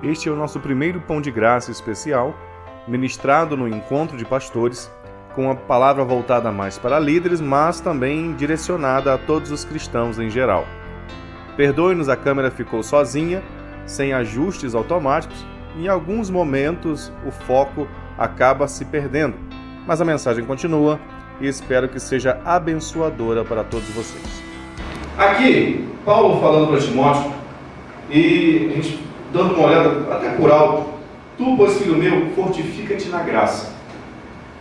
Este é o nosso primeiro Pão de Graça especial, ministrado no Encontro de Pastores, com a palavra voltada mais para líderes, mas também direcionada a todos os cristãos em geral. Perdoe-nos, a câmera ficou sozinha, sem ajustes automáticos, e em alguns momentos o foco acaba se perdendo, mas a mensagem continua e espero que seja abençoadora para todos vocês. Aqui, Paulo falando para Timóteo, e a gente dando uma olhada até por alto: tu, pois, filho meu, fortifica-te na graça.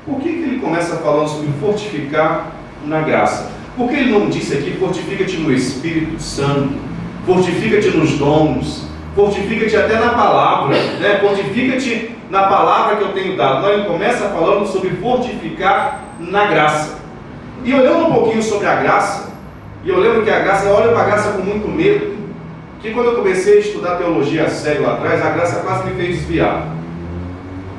Por que ele começa falando sobre fortificar na graça? Por que ele não disse aqui, fortifica-te no Espírito Santo, fortifica-te nos dons, fortifica-te até na palavra, né? Fortifica-te na palavra que eu tenho dado. Não, ele começa falando sobre fortificar na graça. E olhando um pouquinho sobre a graça, e eu lembro que a graça, eu olho para a graça com muito medo, que quando eu comecei a estudar teologia a sério lá atrás, a graça quase me fez desviar.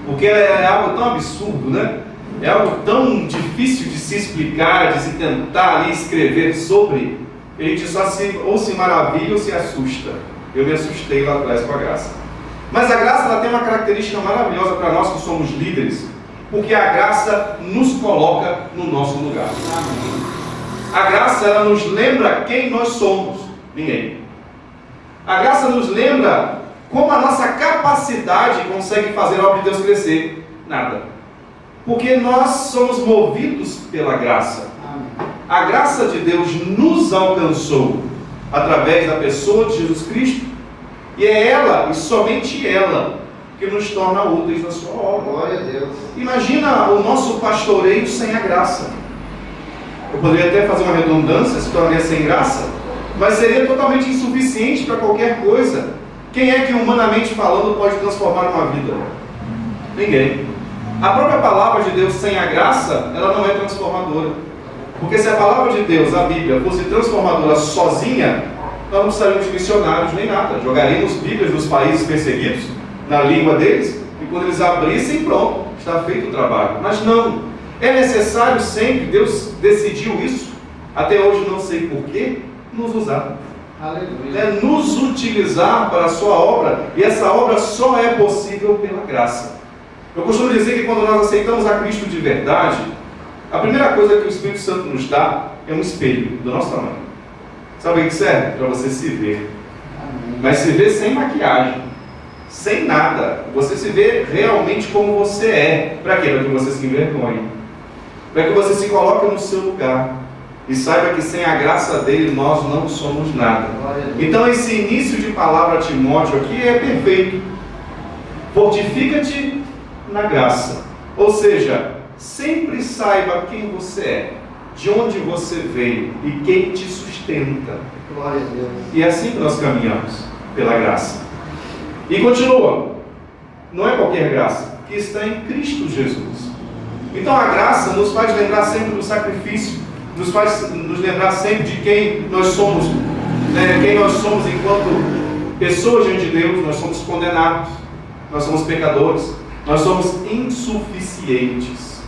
Porque é algo tão absurdo, né? É algo tão difícil de se explicar, de se tentar ali escrever sobre, que a gente só ou se maravilha ou se assusta. Eu me assustei lá atrás com a graça. Mas a graça, ela tem uma característica maravilhosa para nós que somos líderes, porque a graça nos coloca no nosso lugar. A graça, ela nos lembra quem nós somos. Ninguém. A graça nos lembra como a nossa capacidade consegue fazer a obra de Deus crescer. Nada. Porque nós somos movidos pela graça. A graça de Deus nos alcançou através da pessoa de Jesus Cristo. E é ela, e somente ela, que nos torna úteis na sua obra. Glória a Deus. Imagina o nosso pastoreio sem a graça. Eu poderia até fazer uma redundância, se tornaria sem graça, mas seria totalmente insuficiente para qualquer coisa. Quem é que, humanamente falando, pode transformar uma vida? Ninguém. A própria palavra de Deus sem a graça, ela não é transformadora. Porque se a palavra de Deus, a Bíblia, fosse transformadora sozinha, nós não precisaríamos de missionários nem nada. Jogaríamos Bíblias nos países perseguidos, na língua deles, e quando eles abrissem, pronto, está feito o trabalho. Mas não. É necessário sempre, Deus decidiu isso, até hoje não sei porquê, nos usar. Aleluia. É nos utilizar para a sua obra, e essa obra só é possível pela graça. Eu costumo dizer que quando nós aceitamos a Cristo de verdade, a primeira coisa que o Espírito Santo nos dá é um espelho do nosso tamanho. Sabe o que serve? Para você se ver. Amém. Mas se ver sem maquiagem, sem nada. Você se vê realmente como você é. Para quê? Para que você se envergonhe, para que você se coloque no seu lugar e saiba que sem a graça dele nós não somos nada. Então esse início de palavra a Timóteo aqui é perfeito. Fortifica-te na graça. Ou seja, sempre saiba quem você é, de onde você veio e quem te sustenta. Glória a Deus. E é assim que nós caminhamos, pela graça. E continua, não é qualquer graça, que está em Cristo Jesus. Então a graça nos faz lembrar sempre do sacrifício, nos faz nos lembrar sempre de quem nós somos, né? Quem nós somos enquanto pessoas diante de Deus. Nós somos condenados, nós somos pecadores, nós somos insuficientes,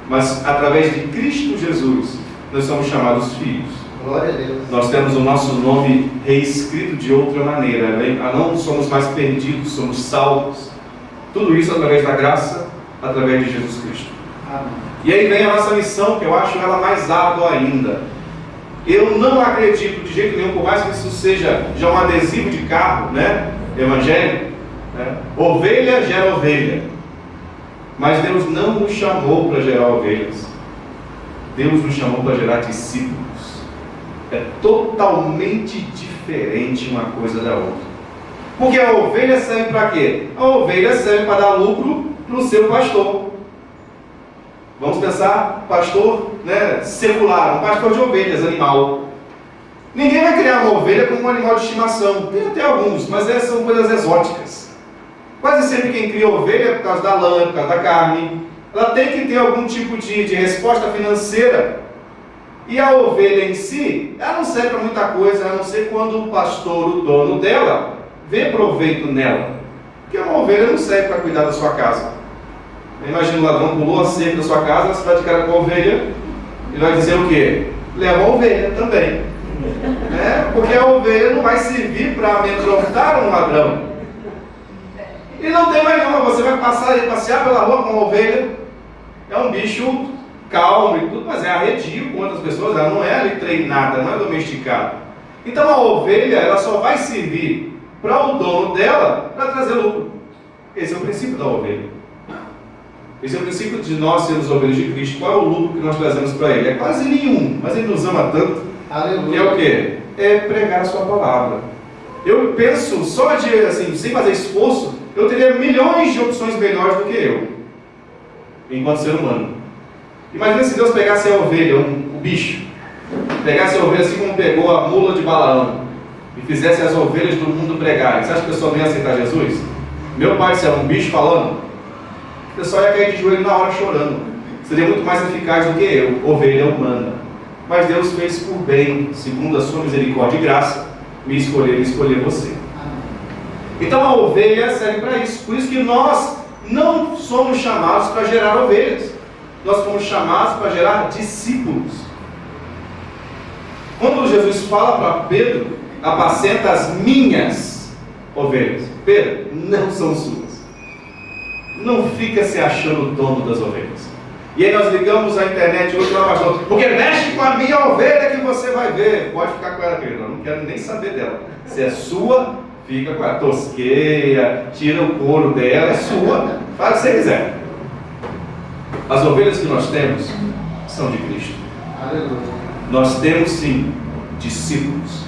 mas através de Cristo Jesus nós somos chamados filhos. Glória a Deus. Nós temos o nosso nome reescrito de outra maneira, não somos mais perdidos, somos salvos. Tudo isso através da graça, através de Jesus Cristo. Amém. E aí vem a nossa missão, que eu acho ela mais árdua ainda. Eu não acredito de jeito nenhum, por mais que isso seja já um adesivo de carro, né? Evangelho, né? Ovelha gera ovelha. Mas Deus não nos chamou para gerar ovelhas. Deus nos chamou para gerar discípulos. É totalmente diferente uma coisa da outra. Porque a ovelha serve para quê? A ovelha serve para dar lucro para o seu pastor. Vamos pensar, pastor, né, secular, um pastor de ovelhas, animal. Ninguém vai criar uma ovelha como um animal de estimação. Tem até alguns, mas essas são coisas exóticas. Quase sempre quem cria ovelha é por causa da lã, por causa da carne. Ela tem que ter algum tipo de resposta financeira. E a ovelha em si, ela não serve para muita coisa, a não ser quando o pastor, o dono dela, vê proveito nela. Porque uma ovelha não serve para cuidar da sua casa. Imagina o ladrão pulou a cerca da sua casa, você está de cara com a ovelha, ele vai dizer o quê? Leva a ovelha também. Porque a ovelha não vai servir para amedrontar um ladrão. Ele não tem mais não. Você vai passear pela rua com uma ovelha, é um bicho calmo e tudo, mas é arredio com outras pessoas, ela não é ali treinada, não é domesticada. Então a ovelha, ela só vai servir para o dono dela para trazer lucro. Esse é o princípio da ovelha. Esse é o princípio de nós sermos ovelhas de Cristo. Qual é o lucro que nós trazemos para Ele? É quase nenhum, mas Ele nos ama tanto. Aleluia. Que é o quê? É pregar a sua palavra. Eu penso, só de, assim, sem fazer esforço, eu teria milhões de opções melhores do que eu, enquanto ser humano. Imagina se Deus pegasse a ovelha, o bicho, pegasse a ovelha assim como pegou a mula de Balaão, e fizesse as ovelhas do mundo pregarem. Você acha que o pessoal não ia aceitar Jesus? Meu pai, se era um bicho falando, o pessoal ia cair de joelho na hora chorando. Seria muito mais eficaz do que eu, ovelha humana. Mas Deus fez por bem, segundo a sua misericórdia e graça, me escolher e escolher você. Então a ovelha serve para isso. Por isso que nós não somos chamados para gerar ovelhas. Nós fomos chamados para gerar discípulos. Quando Jesus fala para Pedro, apacenta as minhas ovelhas. Pedro, não são suas. Não fica se achando o dono das ovelhas. E aí nós ligamos a internet hoje para o pastor, porque mexe com a minha ovelha que você vai ver. Pode ficar com ela, querido. Eu não quero nem saber dela. Se é sua, fica com ela. Tosqueia, tira o couro dela, é sua. Faz o que você quiser. As ovelhas que nós temos são de Cristo. Aleluia. Nós temos sim discípulos.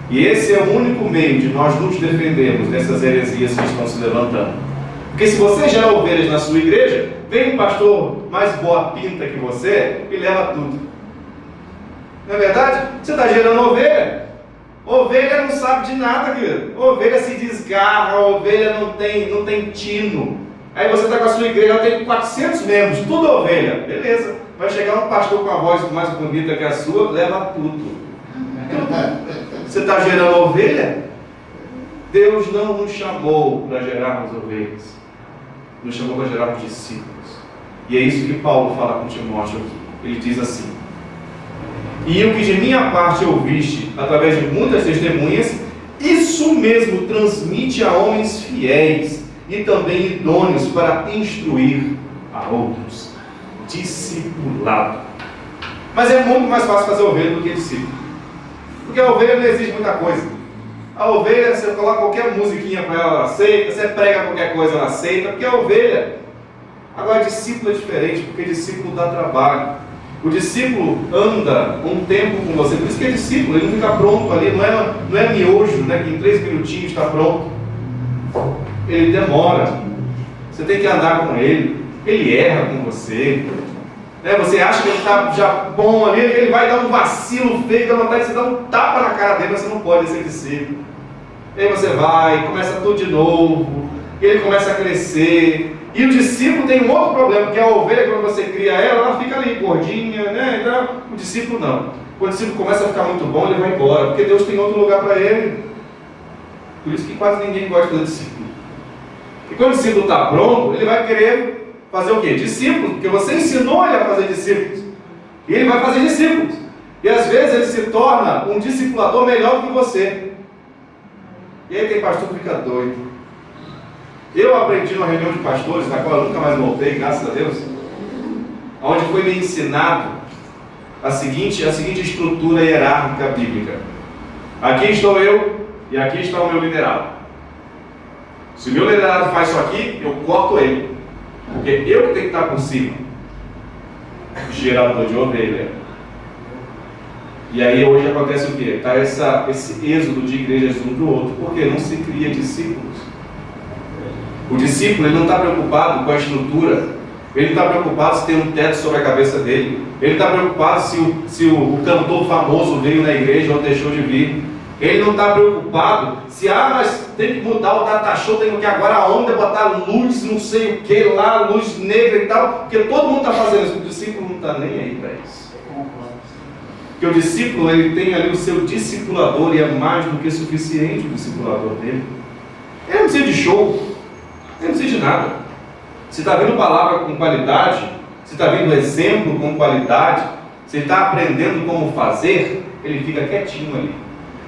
E esse é o único meio de nós nos defendermos dessas heresias que estão se levantando. Porque se você gera ovelhas na sua igreja, vem um pastor mais boa pinta que você e leva tudo. Não é verdade? Você está gerando ovelha. Ovelha não sabe de nada, querido. Ovelha se desgarra, ovelha não tem tino. Aí você está com a sua igreja, ela tem 400 membros, tudo ovelha. Beleza. Vai chegar um pastor com a voz mais bonita que a sua, leva tudo. Você está gerando ovelha? Deus não nos chamou para gerarmos ovelhas. Nos chamou para gerarmos discípulos. E é isso que Paulo fala com Timóteo aqui. Ele diz assim: e o que de minha parte ouviste, através de muitas testemunhas, isso mesmo transmite a homens fiéis e também idôneos para instruir a outros. Discipulado. Mas é muito mais fácil fazer ovelha do que discípulo. Porque a ovelha não exige muita coisa. A ovelha, você coloca qualquer musiquinha para ela, ela aceita. Você prega qualquer coisa, ela aceita. Porque a ovelha. Agora, discípulo é diferente, porque discípulo dá trabalho. O discípulo anda um tempo com você. Por isso que é discípulo, ele não fica pronto ali. Não é miojo, né, que em 3 minutinhos está pronto. Ele demora. Você tem que andar com ele. Ele erra com você. Você acha que ele está já bom ali, ele vai dar um vacilo feio, dá vontade de você dar um tapa na cara dele, mas você não pode ser discípulo. E aí você vai, começa tudo de novo, ele começa a crescer. E o discípulo tem um outro problema, que a ovelha, quando você cria ela fica ali gordinha, né? Então, o discípulo não. Quando o discípulo começa a ficar muito bom, ele vai embora, porque Deus tem outro lugar para ele. Por isso que quase ninguém gosta do discípulo. E quando o discípulo está pronto, ele vai querer fazer o quê? Discípulos, porque você ensinou ele a fazer discípulos. E ele vai fazer discípulos. E às vezes ele se torna um discipulador melhor do que você. E aí tem pastor que fica doido. Eu aprendi numa reunião de pastores, na qual eu nunca mais voltei, graças a Deus, onde foi me ensinado a seguinte estrutura hierárquica bíblica. Aqui estou eu e aqui está o meu liderado. Se o meu liderado faz isso aqui, eu corto ele. Porque eu que tenho que estar por cima. Gerador de ovelha. E aí hoje acontece o quê? Está esse êxodo de igrejas um do outro. Porque não se cria discípulos. O discípulo ele não está preocupado com a estrutura. Ele não está preocupado se tem um teto sobre a cabeça dele. Ele está preocupado se o cantor famoso veio na igreja ou deixou de vir. Ele não está preocupado se, mas tem que mudar o data show, tem que agora a onda é botar luz, não sei o que lá, luz negra e tal, porque todo mundo está fazendo isso, o discípulo não está nem aí para isso. Porque o discípulo, ele tem ali o seu discipulador e é mais do que suficiente o discipulador dele. Ele não precisa de show, ele não precisa de nada. Se está vendo palavra com qualidade, se está vendo exemplo com qualidade, se está aprendendo como fazer, ele fica quietinho ali.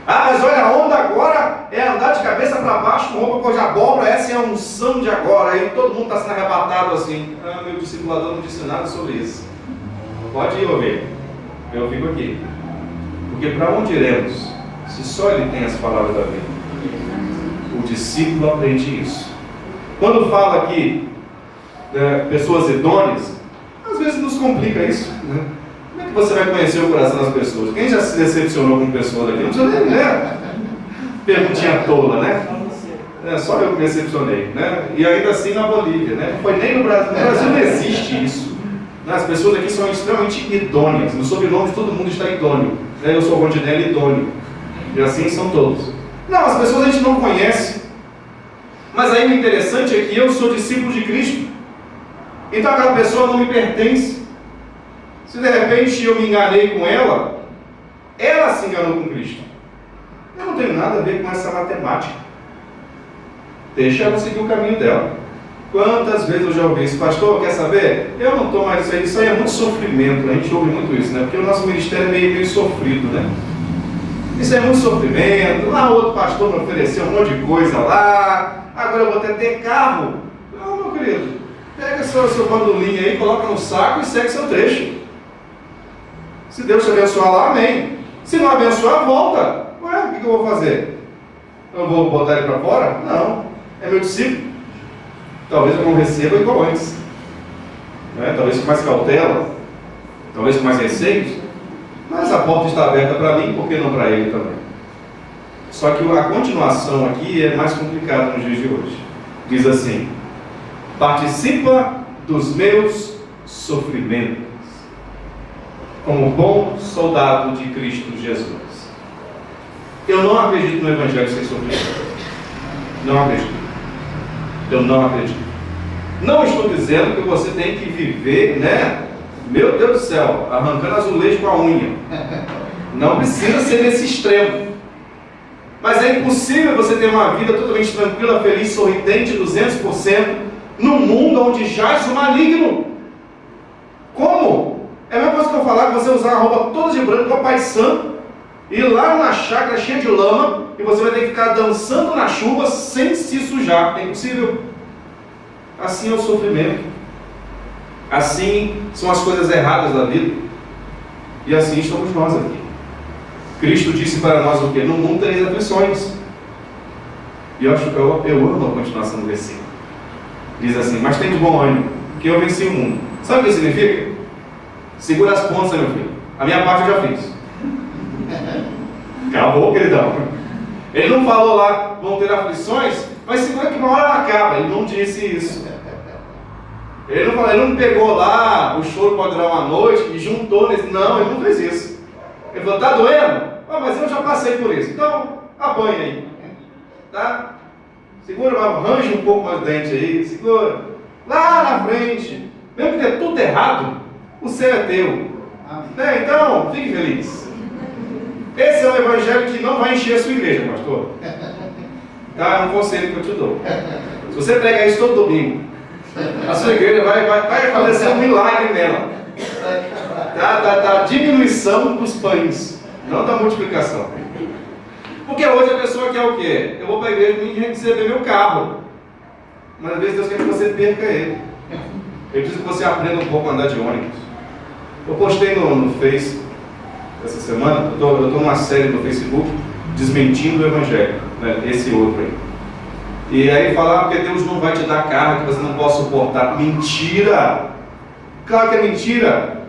Mas olha, a onda agora é andar de cabeça para baixo com roupa cor de abóbora, essa é a unção de agora. Aí todo mundo está sendo arrebatado assim. Ah, meu discipulador não disse nada sobre isso. Pode ir, ovelha. Eu fico aqui. Porque para onde iremos, se só ele tem as palavras da vida? O discípulo aprende isso. Quando fala aqui pessoas idôneas, às vezes nos complica isso, né? Como é que você vai conhecer o coração das pessoas? Quem já se decepcionou com pessoas aqui? Não precisa nem, né? Perguntinha tola, né? Só eu que me decepcionei, né? E ainda assim na Bolívia, né? Não foi nem no Brasil. No Brasil não existe isso. As pessoas aqui são extremamente idôneas. No sobrenome de todo mundo está idôneo. Eu sou Rondinelli idôneo. E assim são todos. Não, as pessoas a gente não conhece. Mas aí o interessante é que eu sou discípulo de Cristo. Então aquela pessoa não me pertence. Se de repente eu me enganei com ela, ela se enganou com Cristo. Eu não tenho nada a ver com essa matemática. Deixa ela seguir o caminho dela. Quantas vezes eu já ouvi isso? Pastor, quer saber? Eu não estou mais isso aí. Isso aí é muito sofrimento. A gente ouve muito isso, né? Porque o nosso ministério é meio sofrido, né? Isso é muito sofrimento. Lá outro pastor me ofereceu um monte de coisa lá. Agora eu vou até ter carro. Não, meu querido. Pega seu bandolim aí, coloca no saco e segue seu trecho. Se Deus te abençoar lá, amém. Se não abençoar, volta. Ué, o que eu vou fazer? Eu vou botar ele para fora? Não. É meu discípulo. Talvez eu não receba igual antes. Né? Talvez com mais cautela. Talvez com mais receios. Mas a porta está aberta para mim, por que não para ele também? Só que a continuação aqui é mais complicada nos dias de hoje. Diz assim: participa dos meus sofrimentos, como bom soldado de Cristo Jesus. Eu não acredito no Evangelho sem sofrimento. Não acredito. Eu não acredito. Não estou dizendo que você tem que viver, né? Meu Deus do céu, arrancando azulejo com a unha. Não precisa ser nesse extremo. Mas é impossível você ter uma vida totalmente tranquila, feliz, sorridente, 200%, num mundo onde jaz o maligno. Como? É a mesma coisa que eu falar que você usar a roupa toda de branco, igual Pai Santo, ir lá na chácara cheia de lama, e você vai ter que ficar dançando na chuva sem se sujar. É impossível. Assim é o sofrimento. Assim são as coisas erradas da vida. E assim estamos nós aqui. Cristo disse para nós o quê? No mundo tereis aflições. E eu acho que eu amo a continuação do versículo. Diz assim: mas tem de bom ânimo, que eu venci o mundo. Sabe o que significa? Segura as pontas, meu filho. A minha parte eu já fiz. Acabou, queridão. Ele não falou lá, vão ter aflições, mas segura que uma hora ela acaba. Ele não disse isso. Ele não falou, ele não pegou lá, o choro pode durar uma noite e juntou nesse. Não, ele não fez isso. Ele falou, tá doendo? Ah, mas eu já passei por isso. Então, apanha aí. Tá? Segura, arranja um pouco mais o dente aí, segura. Lá na frente, mesmo que dê tudo errado, o céu é teu. Né? Então, fique feliz. Esse é o evangelho que não vai encher a sua igreja, pastor. Tá? É um conselho que eu te dou. Se você pregar isso todo domingo, a sua igreja vai acontecer um milagre nela. Tá? Diminuição dos pães, não da multiplicação. Porque hoje a pessoa quer o quê? Eu vou para a igreja e receber meu carro. Mas às vezes Deus quer que você perca ele. Ele precisa que você aprenda um pouco a andar de ônibus. Eu postei no Face essa semana, eu estou numa série no Facebook desmentindo o Evangelho, né, esse outro aí. E aí falar porque Deus não vai te dar carga que você não pode suportar. Mentira! Claro que é mentira.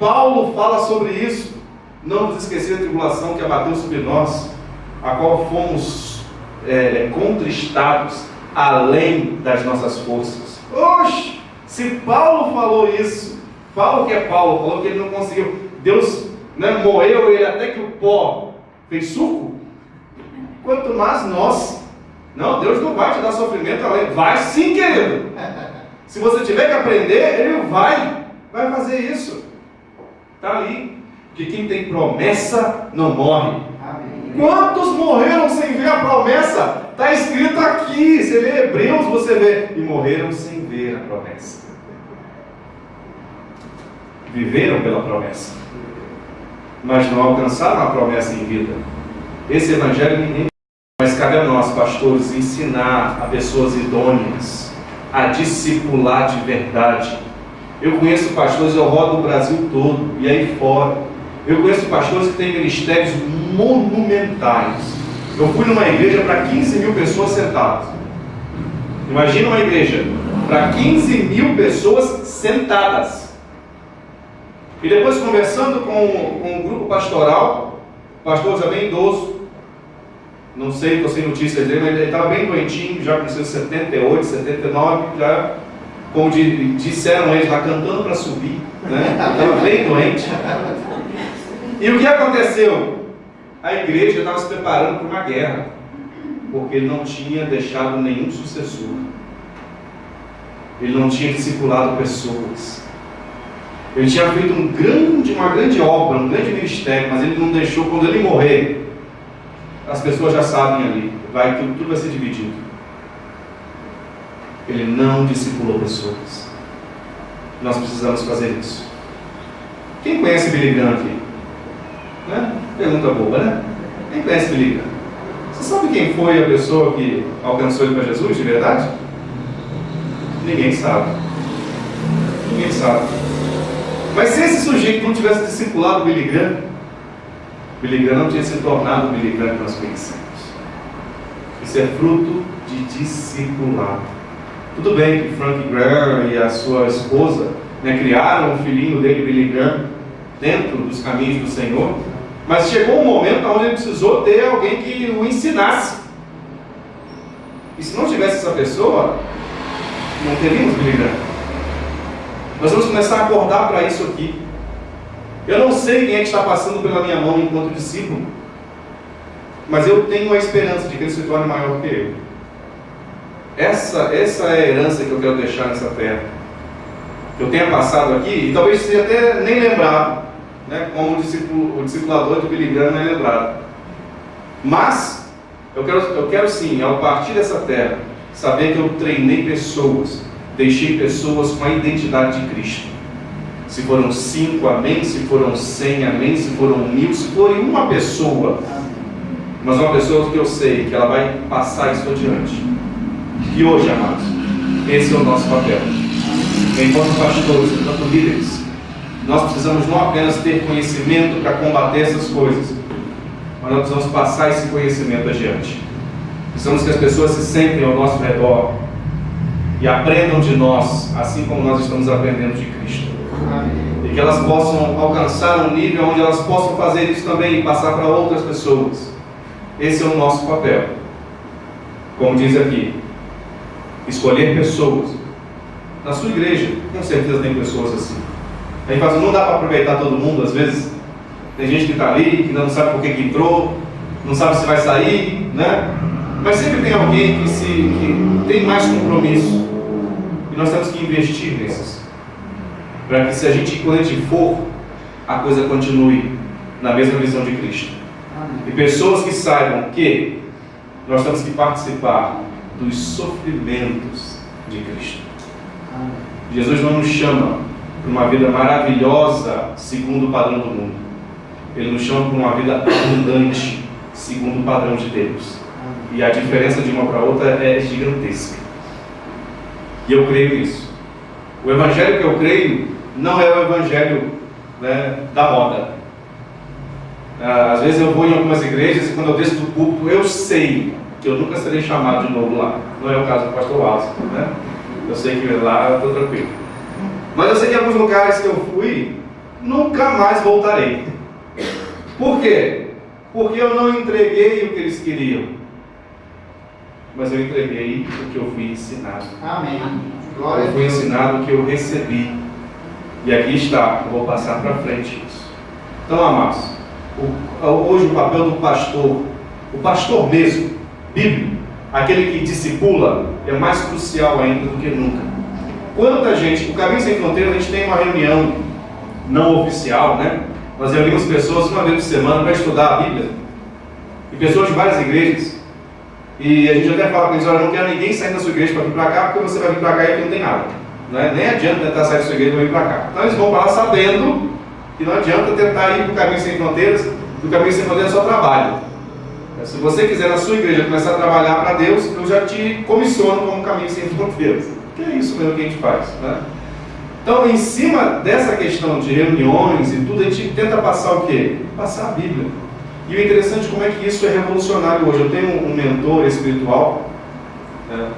Paulo fala sobre isso. Não nos esquecer da tribulação que abateu sobre nós, a qual fomos contristados além das nossas forças. Oxe! Se Paulo falou isso, Paulo que é Paulo, falou que ele não conseguiu. Deus, né, moeu ele até que o pó fez suco. Quanto mais nós. Não, Deus não vai te dar sofrimento além. Vai sim, querido. Se você tiver que aprender, Ele vai fazer isso. Está ali. Que quem tem promessa não morre. Amém. Quantos morreram sem ver a promessa? Está escrito aqui. Você lê Hebreus, você vê. E morreram sem ver a promessa. Viveram pela promessa, mas não alcançaram a promessa em vida. Esse evangelho ninguém Mas cabe a nós, pastores, ensinar a pessoas idôneas a discipular de verdade. Eu conheço pastores, eu rodo o Brasil todo e aí fora. Eu conheço pastores que têm ministérios monumentais. Eu fui numa igreja para 15 mil pessoas sentadas. Imagina uma igreja para 15 mil pessoas sentadas. E depois conversando com um grupo pastoral, o pastor já bem idoso, não sei, estou sem notícias dele, mas ele estava bem doentinho, já com seus 78, 79, já, como disseram eles lá, cantando para subir, né? Estava bem doente. E o que aconteceu? A igreja estava se preparando para uma guerra, porque ele não tinha deixado nenhum sucessor. Ele não tinha discipulado pessoas. Ele tinha feito uma grande obra, um grande ministério, mas ele não deixou. Quando ele morrer, as pessoas já sabem ali, tudo vai ser dividido. Ele não discipulou pessoas. Nós precisamos fazer isso. Quem conhece Billy Graham aqui? Né? Pergunta boba, né? Quem conhece Billy Graham? Você sabe quem foi a pessoa que alcançou ele para Jesus de verdade? Ninguém sabe. Ninguém sabe. Mas se esse sujeito não tivesse discipulado Billy Graham não tinha se tornado o Billy Graham que nós conhecemos. Isso é fruto de discipulado. Tudo bem que Frank Graham e a sua esposa, né, criaram um filhinho dele, Billy Graham, dentro dos caminhos do Senhor, mas chegou um momento onde ele precisou ter alguém que o ensinasse. E se não tivesse essa pessoa, não teríamos Billy Graham. Nós vamos começar a acordar para isso aqui. Eu não sei quem é que está passando pela minha mão enquanto discípulo, mas eu tenho a esperança de que ele se torne maior do que eu. Essa é a herança que eu quero deixar nessa terra. Que eu tenha passado aqui, e talvez seja até nem lembrado, né, como o discipulador de Billy Graham não é lembrado. Mas, eu quero sim, ao partir dessa terra, saber que eu treinei pessoas, deixei pessoas com a identidade de Cristo. Se foram 5, amém. Se foram 100, amém. Se foram 1000, se forem uma pessoa, mas uma pessoa que eu sei que ela vai passar isso adiante. E hoje, amados, esse é o nosso papel. Enquanto pastores, enquanto líderes, nós precisamos não apenas ter conhecimento para combater essas coisas, mas nós precisamos passar esse conhecimento adiante. Precisamos que as pessoas se sentem ao nosso redor e aprendam de nós, assim como nós estamos aprendendo de Cristo. E que elas possam alcançar um nível onde elas possam fazer isso também e passar para outras pessoas. Esse é o nosso papel. Como diz aqui, escolher pessoas. Na sua igreja, com certeza tem pessoas assim. A gente fala, não dá para aproveitar todo mundo às vezes. Tem gente que está ali, que ainda não sabe por que entrou, não sabe se vai sair, né? Mas sempre tem alguém que tem mais compromisso. E nós temos que investir nesses. Para que quando a gente for, a coisa continue na mesma visão de Cristo. E pessoas que saibam que nós temos que participar dos sofrimentos de Cristo. Jesus não nos chama para uma vida maravilhosa segundo o padrão do mundo. Ele nos chama para uma vida abundante segundo o padrão de Deus. E a diferença de uma para outra é gigantesca. E eu creio nisso. O evangelho que eu creio não é o evangelho, né, da moda. Às vezes eu vou em algumas igrejas e quando eu desço do púlpito eu sei que eu nunca serei chamado de novo lá. Não é o caso do pastor Wallace, né? Eu sei que lá eu estou tranquilo. Mas eu sei que em alguns lugares que eu fui, nunca mais voltarei. Por quê? Porque eu não entreguei o que eles queriam, mas eu entreguei o que eu fui ensinado. Amém. Glória eu fui ensinado o que eu recebi. E aqui está, eu vou passar para frente isso. Então, amados, hoje o papel do pastor, o pastor mesmo, bíblico, aquele que discipula, é mais crucial ainda do que nunca. Quanta gente, o Caminho Sem Fronteiras, a gente tem uma reunião não oficial, né? Nós reunimos pessoas uma vez por semana para estudar a Bíblia, e pessoas de várias igrejas, e a gente até fala com eles, olha, não quero ninguém sair da sua igreja para vir para cá, porque você vai vir para cá e aqui não tem nada, né? Nem adianta tentar sair da sua igreja para vir para cá. Então eles vão para lá sabendo que não adianta tentar ir para o Caminho Sem Fronteiras, porque o Caminho Sem Fronteiras é só trabalho. Se você quiser na sua igreja começar a trabalhar para Deus, eu já te comissiono como Caminho Sem Fronteiras. Que é isso mesmo que a gente faz, né? Então, em cima dessa questão de reuniões e tudo, a gente tenta passar o quê? Passar a Bíblia. E o interessante é como é que isso é revolucionário hoje. Eu tenho um mentor espiritual, né?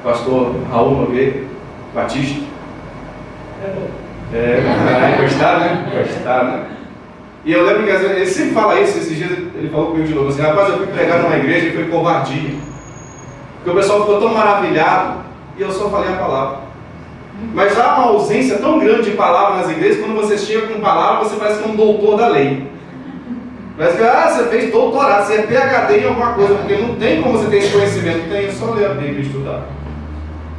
Pastor Raul Nogueira Batista. Gostaram, né? Gostaram, né? E eu lembro que às vezes, ele sempre fala isso. Esses dias ele falou comigo de novo assim: rapaz, eu fui pregar numa igreja e foi covardia, porque o pessoal ficou tão maravilhado e eu só falei a palavra. Mas há uma ausência tão grande de palavra nas igrejas. Quando você chega com palavra, você parece que é um doutor da lei. Parece que você fez doutorado, você é PhD em alguma coisa, porque não tem como você ter esse conhecimento. Tem, é só ler a Bíblia e estudar.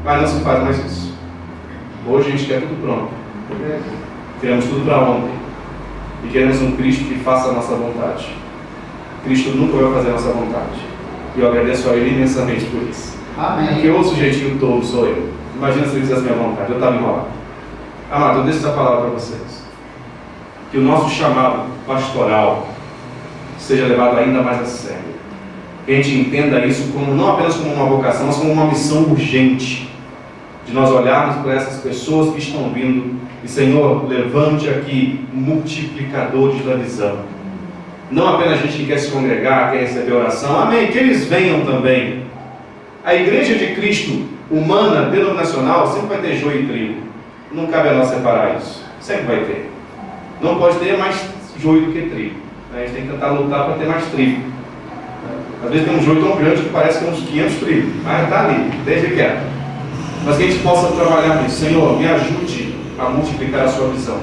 Mas não se faz mais isso. Hoje a gente quer tudo pronto. Queremos tudo para ontem. E queremos um Cristo que faça a nossa vontade. Cristo nunca vai fazer a nossa vontade. E eu agradeço a Ele imensamente por isso. Amém. Porque o sujeitinho todo sou eu. Imagina se ele fizesse a minha vontade, eu estava enrolado. Amado, eu deixo essa palavra para vocês. Que o nosso chamado pastoral seja levado ainda mais a sério. Que a gente entenda isso como, não apenas como uma vocação, mas como uma missão urgente. De nós olharmos para essas pessoas que estão vindo e, Senhor, levante aqui multiplicadores da visão. Não apenas a gente que quer se congregar, quer receber oração. Amém, que eles venham também. A igreja de Cristo humana, denominacional, sempre vai ter joio e trigo. Não cabe a nós separar isso. Sempre vai ter. Não pode ter mais joio do que trigo. A gente tem que tentar lutar para ter mais trigo. Às vezes tem um joio tão grande que parece que é uns 500 trigos, mas está ali, deixa quieto. Mas que a gente possa trabalhar nisso. Senhor, me ajude a multiplicar a sua visão.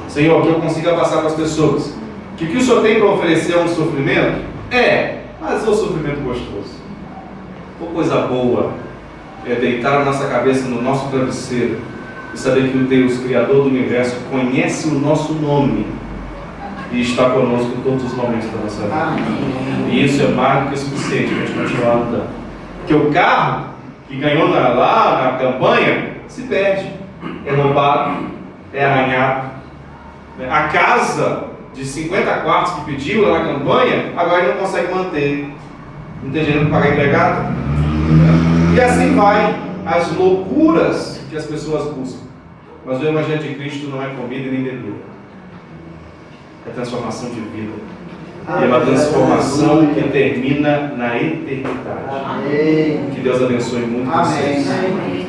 Senhor, que eu consiga passar para as pessoas que o que o Senhor tem para oferecer é um sofrimento? Mas é um sofrimento gostoso. Ou coisa boa é deitar a nossa cabeça no nosso travesseiro e saber que o Deus, Criador do Universo, conhece o nosso nome e está conosco em todos os momentos da nossa vida. Amém. E isso é mais do que suficiente para a gente continuar andando. Porque o carro que ganhou lá na campanha se perde, é roubado, é arranhado. A casa de 50 quartos que pediu lá na campanha, agora ele não consegue manter. Não tem dinheiro para pagar empregado. E assim vai as loucuras que as pessoas buscam. Mas o Evangelho de Cristo não é comida e nem bebida. É transformação de vida. E é uma transformação que termina na eternidade. Amém. Que Deus abençoe muito vocês. Amém.